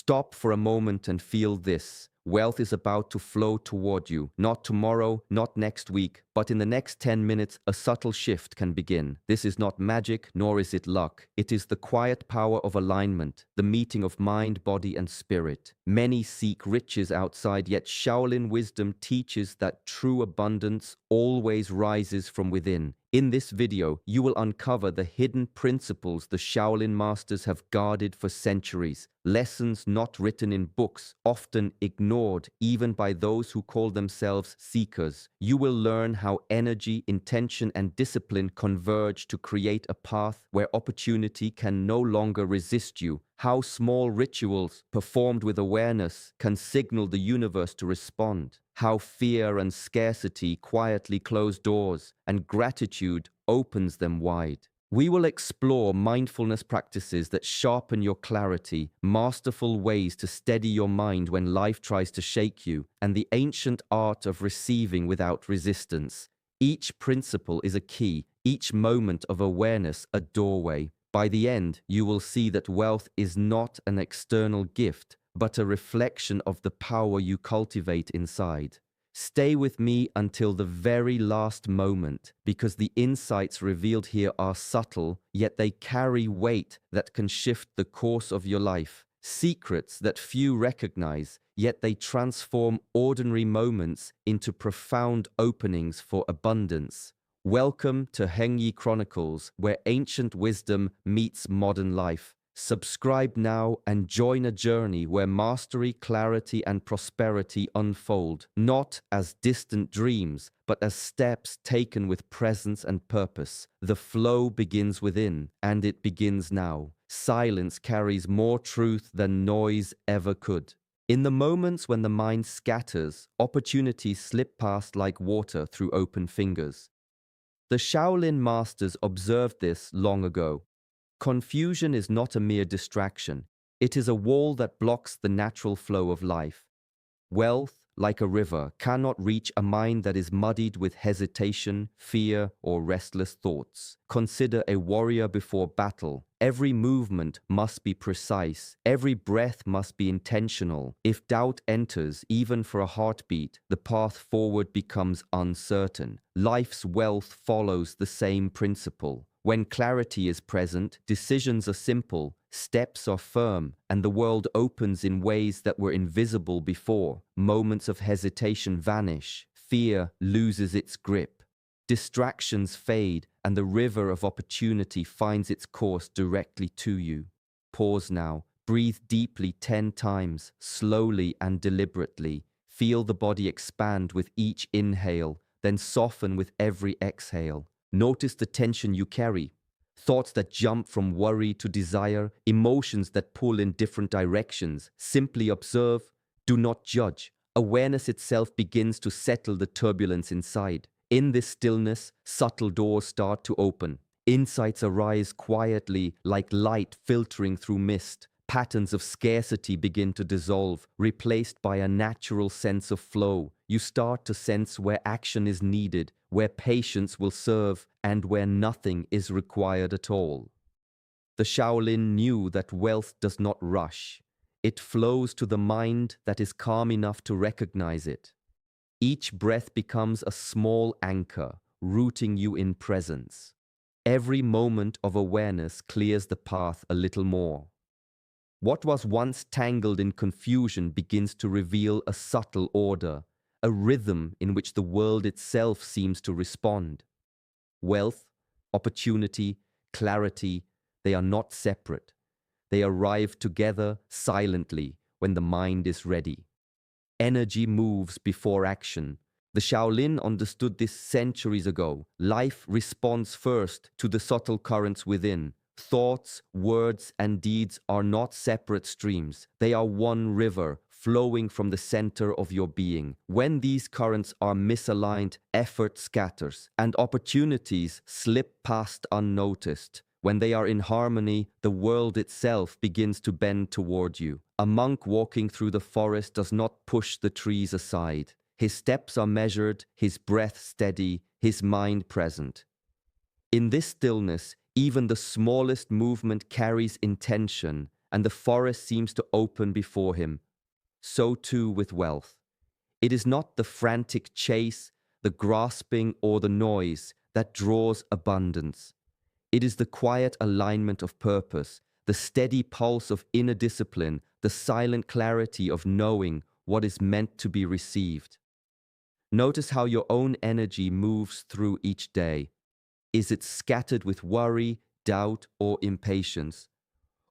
Stop for a moment and feel this. Wealth is about to flow toward you. Not tomorrow, not next week, but in the next 10 minutes, a subtle shift can begin. This is not magic, nor is it luck. It is the quiet power of alignment, the meeting of mind, body, and spirit. Many seek riches outside, yet Shaolin wisdom teaches that true abundance always rises from within. In this video, you will uncover the hidden principles the Shaolin masters have guarded for centuries. Lessons not written in books, often ignored even by those who call themselves seekers. You will learn how energy, intention, and discipline converge to create a path where opportunity can no longer resist you. How small rituals, performed with awareness, can signal the universe to respond. How fear and scarcity quietly close doors, and gratitude opens them wide. We will explore mindfulness practices that sharpen your clarity, masterful ways to steady your mind when life tries to shake you, and the ancient art of receiving without resistance. Each principle is a key, each moment of awareness a doorway. By the end, you will see that wealth is not an external gift, but a reflection of the power you cultivate inside. Stay with me until the very last moment, because the insights revealed here are subtle, yet they carry weight that can shift the course of your life. Secrets that few recognize, yet they transform ordinary moments into profound openings for abundance. Welcome to Hengyi Chronicles, where ancient wisdom meets modern life. Subscribe now and join a journey where mastery, clarity, and prosperity unfold, not as distant dreams, but as steps taken with presence and purpose. The flow begins within, and it begins now. Silence carries more truth than noise ever could. In the moments when the mind scatters, opportunities slip past like water through open fingers. The Shaolin masters observed this long ago. Confusion is not a mere distraction. It is a wall that blocks the natural flow of life. Wealth, like a river, cannot reach a mind that is muddied with hesitation, fear, or restless thoughts. Consider a warrior before battle. Every movement must be precise. Every breath must be intentional. If doubt enters, even for a heartbeat, the path forward becomes uncertain. Life's wealth follows the same principle. When clarity is present, decisions are simple, steps are firm, and the world opens in ways that were invisible before. Moments of hesitation vanish, fear loses its grip. Distractions fade, and the river of opportunity finds its course directly to you. Pause now. Breathe deeply 10 times, slowly and deliberately. Feel the body expand with each inhale, then soften with every exhale. Notice the tension you carry. Thoughts that jump from worry to desire, emotions that pull in different directions. Simply observe, do not judge. Awareness itself begins to settle the turbulence inside. In this stillness, subtle doors start to open. Insights arise quietly like light filtering through mist. Patterns of scarcity begin to dissolve, replaced by a natural sense of flow. You start to sense where action is needed, where patience will serve, and where nothing is required at all. The Shaolin knew that wealth does not rush. It flows to the mind that is calm enough to recognize it. Each breath becomes a small anchor, rooting you in presence. Every moment of awareness clears the path a little more. What was once tangled in confusion begins to reveal a subtle order, a rhythm in which the world itself seems to respond. Wealth, opportunity, clarity, they are not separate. They arrive together silently when the mind is ready. Energy moves before action. The Shaolin understood this centuries ago. Life responds first to the subtle currents within. Thoughts, words, and deeds are not separate streams. They are one river flowing from the center of your being. When these currents are misaligned, effort scatters, and opportunities slip past unnoticed. When they are in harmony, the world itself begins to bend toward you. A monk walking through the forest does not push the trees aside. His steps are measured, his breath steady, his mind present. In this stillness, even the smallest movement carries intention, and the forest seems to open before him. So too with wealth. It is not the frantic chase, the grasping, or the noise that draws abundance. It is the quiet alignment of purpose, the steady pulse of inner discipline, the silent clarity of knowing what is meant to be received. Notice how your own energy moves through each day. Is it scattered with worry, doubt, or impatience?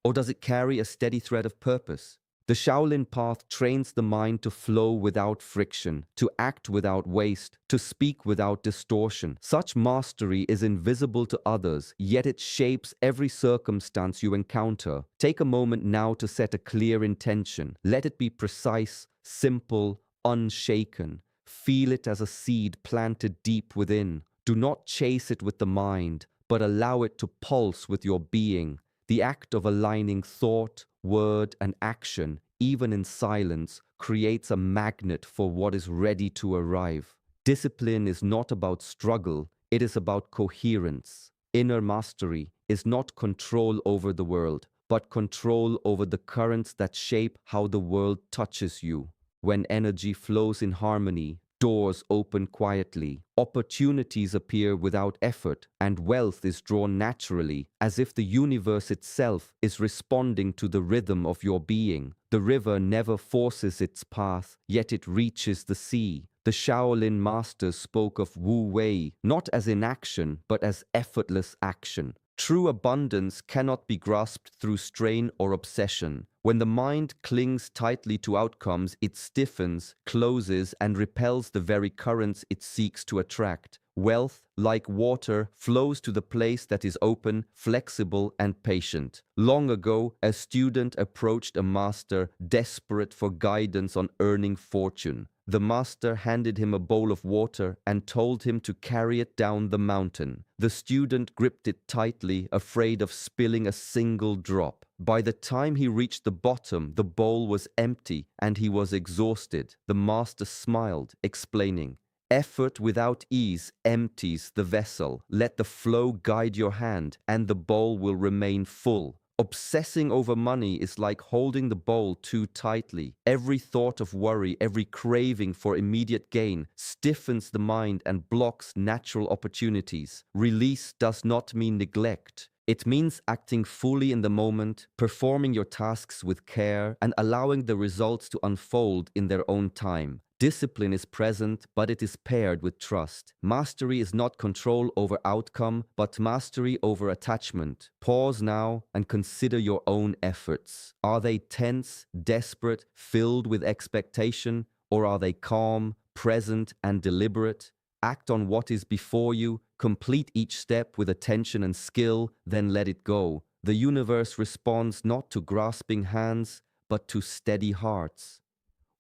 Or does it carry a steady thread of purpose? The Shaolin path trains the mind to flow without friction, to act without waste, to speak without distortion. Such mastery is invisible to others, yet it shapes every circumstance you encounter. Take a moment now to set a clear intention. Let it be precise, simple, unshaken. Feel it as a seed planted deep within. Do not chase it with the mind, but allow it to pulse with your being. The act of aligning thought, word, and action, even in silence, creates a magnet for what is ready to arrive. Discipline is not about struggle, it is about coherence. Inner mastery is not control over the world, but control over the currents that shape how the world touches you. When energy flows in harmony, doors open quietly, opportunities appear without effort, and wealth is drawn naturally, as if the universe itself is responding to the rhythm of your being. The river never forces its path, yet it reaches the sea. The Shaolin masters spoke of Wu Wei not as inaction, but as effortless action. True abundance cannot be grasped through strain or obsession. When the mind clings tightly to outcomes, it stiffens, closes, and repels the very currents it seeks to attract. Wealth, like water, flows to the place that is open, flexible, and patient. Long ago, a student approached a master, desperate for guidance on earning fortune. The master handed him a bowl of water and told him to carry it down the mountain. The student gripped it tightly, afraid of spilling a single drop. By the time he reached the bottom, the bowl was empty and he was exhausted. The master smiled, explaining, "Effort without ease empties the vessel. Let the flow guide your hand, and the bowl will remain full." Obsessing over money is like holding the bowl too tightly. Every thought of worry, every craving for immediate gain stiffens the mind and blocks natural opportunities. Release does not mean neglect. It means acting fully in the moment, performing your tasks with care, and allowing the results to unfold in their own time. Discipline is present, but it is paired with trust. Mastery is not control over outcome, but mastery over attachment. Pause now and consider your own efforts. Are they tense, desperate, filled with expectation, or are they calm, present, and deliberate? Act on what is before you, complete each step with attention and skill, then let it go. The universe responds not to grasping hands, but to steady hearts.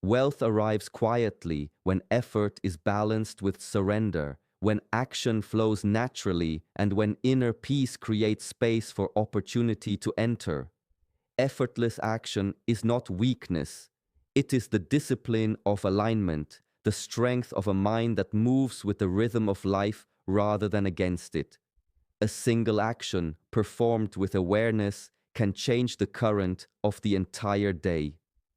Wealth arrives quietly when effort is balanced with surrender, when action flows naturally, and when inner peace creates space for opportunity to enter. Effortless action is not weakness. It is the discipline of alignment, the strength of a mind that moves with the rhythm of life rather than against it. A single action, performed with awareness, can change the current of the entire day.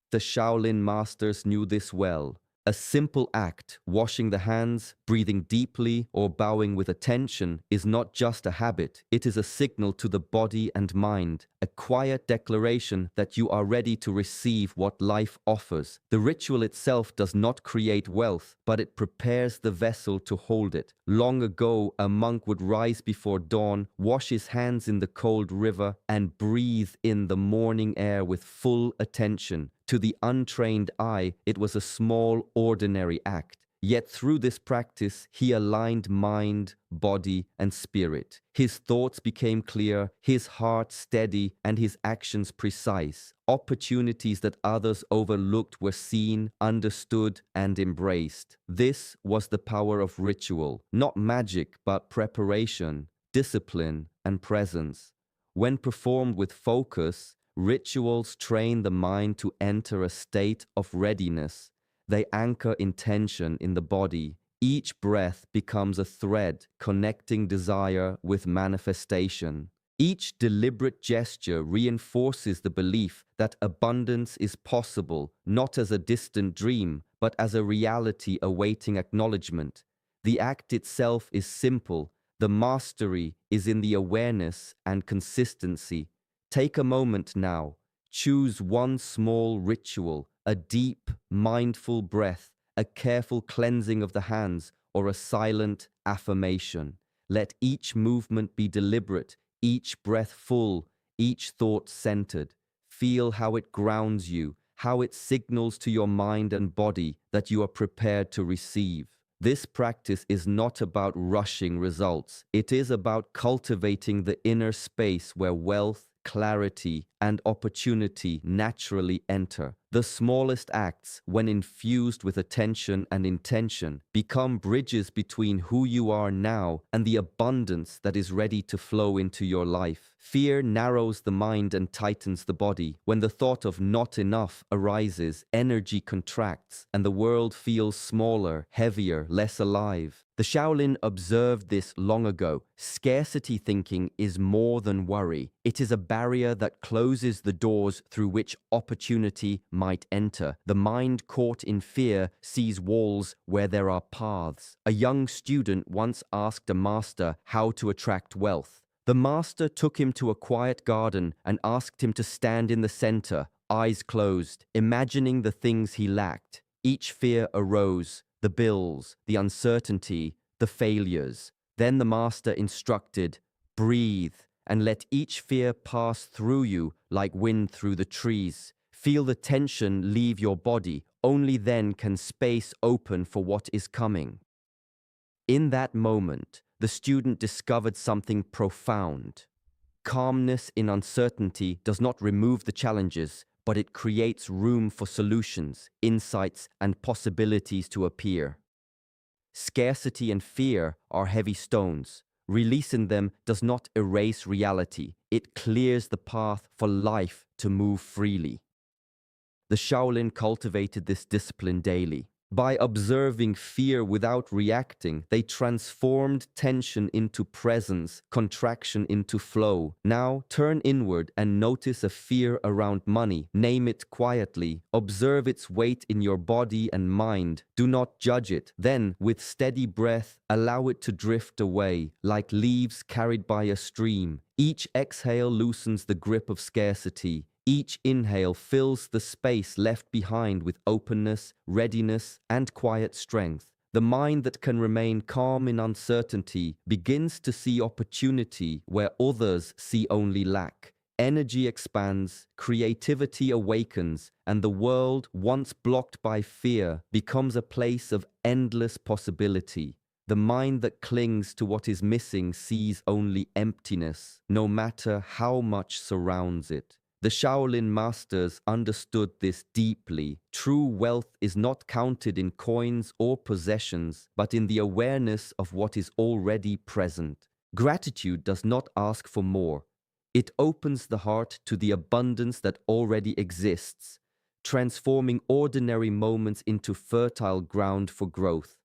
The Shaolin masters knew this well. A simple act, washing the hands, breathing deeply, or bowing with attention, is not just a habit. It is a signal to the body and mind, a quiet declaration that you are ready to receive what life offers. The ritual itself does not create wealth, but it prepares the vessel to hold it. Long ago, a monk would rise before dawn, wash his hands in the cold river, and breathe in the morning air with full attention. To the untrained eye, it was a small, ordinary act. Yet through this practice, he aligned mind, body, and spirit. His thoughts became clear, his heart steady, and his actions precise. Opportunities that others overlooked were seen, understood, and embraced. This was the power of ritual, not magic, but preparation, discipline, and presence. When performed with focus, rituals train the mind to enter a state of readiness. They anchor intention in the body. Each breath becomes a thread connecting desire with manifestation. Each deliberate gesture reinforces the belief that abundance is possible, not as a distant dream, but as a reality awaiting acknowledgement. The act itself is simple. The mastery is in the awareness and consistency. Take a moment now. Choose one small ritual, a deep, mindful breath, a careful cleansing of the hands, or a silent affirmation. Let each movement be deliberate, each breath full, each thought centered. Feel how it grounds you, how it signals to your mind and body that you are prepared to receive. This practice is not about rushing results. It is about cultivating the inner space where wealth, clarity, and opportunity naturally enter. The smallest acts, when infused with attention and intention, become bridges between who you are now and the abundance that is ready to flow into your life. Fear narrows the mind and tightens the body. When the thought of not enough arises, energy contracts, and the world feels smaller, heavier, less alive. The Shaolin observed this long ago. Scarcity thinking is more than worry. It is a barrier that closes the doors through which opportunity might enter. The mind caught in fear sees walls where there are paths. A young student once asked a master how to attract wealth. The master took him to a quiet garden and asked him to stand in the center, eyes closed, imagining the things he lacked. Each fear arose, the bills, the uncertainty, the failures. Then the master instructed, breathe and let each fear pass through you like wind through the trees. Feel the tension leave your body. Only then can space open for what is coming. In that moment, the student discovered something profound. Calmness in uncertainty does not remove the challenges, but it creates room for solutions, insights, and possibilities to appear. Scarcity and fear are heavy stones. Releasing them does not erase reality. It clears the path for life to move freely. The Shaolin cultivated this discipline daily. By observing fear without reacting, they transformed tension into presence, contraction into flow. Now turn inward and notice a fear around money. Name it quietly. Observe its weight in your body and mind. Do not judge it. Then, with steady breath, allow it to drift away, like leaves carried by a stream. Each exhale loosens the grip of scarcity. Each inhale fills the space left behind with openness, readiness, and quiet strength. The mind that can remain calm in uncertainty begins to see opportunity where others see only lack. Energy expands, creativity awakens, and the world, once blocked by fear, becomes a place of endless possibility. The mind that clings to what is missing sees only emptiness, no matter how much surrounds it. The Shaolin masters understood this deeply. True wealth is not counted in coins or possessions, but in the awareness of what is already present. Gratitude does not ask for more. It opens the heart to the abundance that already exists, transforming ordinary moments into fertile ground for growth.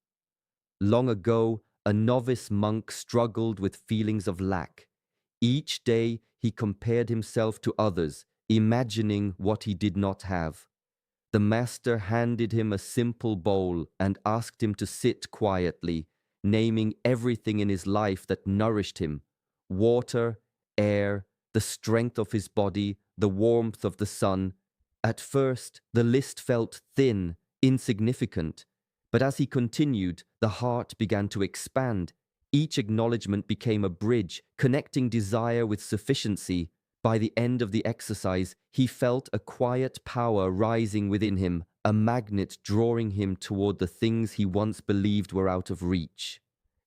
Long ago, a novice monk struggled with feelings of lack. Each day, he compared himself to others, imagining what he did not have. The master handed him a simple bowl and asked him to sit quietly, naming everything in his life that nourished him: water, air, the strength of his body, the warmth of the sun. At first, the list felt thin, insignificant, but as he continued, the heart began to expand. Each acknowledgement became a bridge, connecting desire with sufficiency. By the end of the exercise, he felt a quiet power rising within him, a magnet drawing him toward the things he once believed were out of reach.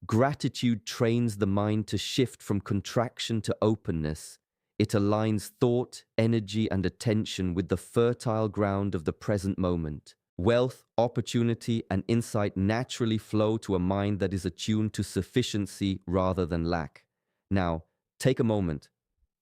Gratitude trains the mind to shift from contraction to openness. It aligns thought, energy, and attention with the fertile ground of the present moment. Wealth, opportunity, and insight naturally flow to a mind that is attuned to sufficiency rather than lack. Now, take a moment.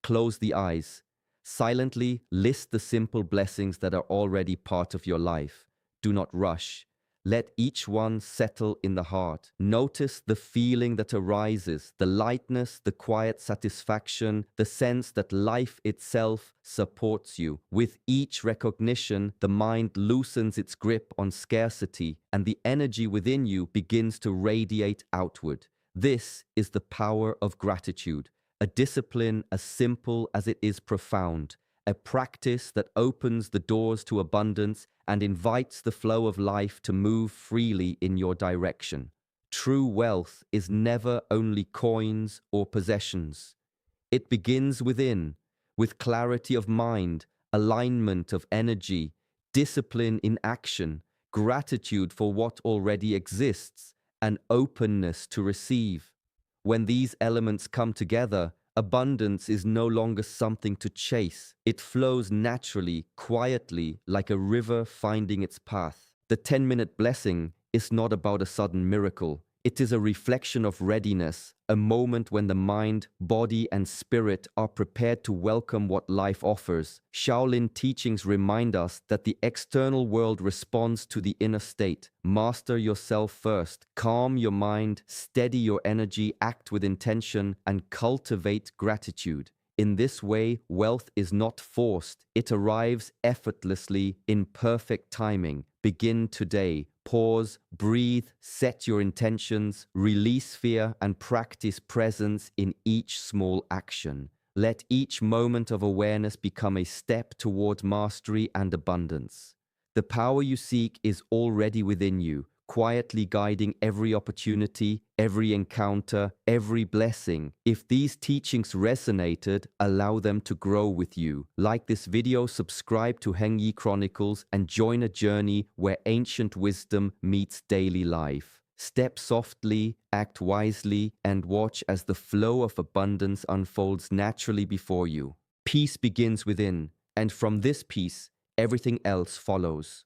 Close the eyes. Silently list the simple blessings that are already part of your life. Do not rush. Let each one settle in the heart. Notice the feeling that arises, the lightness, the quiet satisfaction, the sense that life itself supports you. With each recognition, the mind loosens its grip on scarcity, and the energy within you begins to radiate outward. This is the power of gratitude, a discipline as simple as it is profound, a practice that opens the doors to abundance and invites the flow of life to move freely in your direction. True wealth is never only coins or possessions. It begins within, with clarity of mind, alignment of energy, discipline in action, gratitude for what already exists, and openness to receive. When these elements come together, abundance is no longer something to chase. It flows naturally, quietly, like a river finding its path. The 10-minute blessing is not about a sudden miracle. It is a reflection of readiness, a moment when the mind, body, and spirit are prepared to welcome what life offers. Shaolin teachings remind us that the external world responds to the inner state. Master yourself first, calm your mind, steady your energy, act with intention, and cultivate gratitude. In this way, wealth is not forced. It arrives effortlessly in perfect timing. Begin today. Pause, breathe, set your intentions, release fear, and practice presence in each small action. Let each moment of awareness become a step toward mastery and abundance. The power you seek is already within you, quietly guiding every opportunity, every encounter, every blessing. If these teachings resonated, allow them to grow with you. Like this video, subscribe to Heng Yi Chronicles, and join a journey where ancient wisdom meets daily life. Step softly, act wisely, and watch as the flow of abundance unfolds naturally before you. Peace begins within, and from this peace, everything else follows.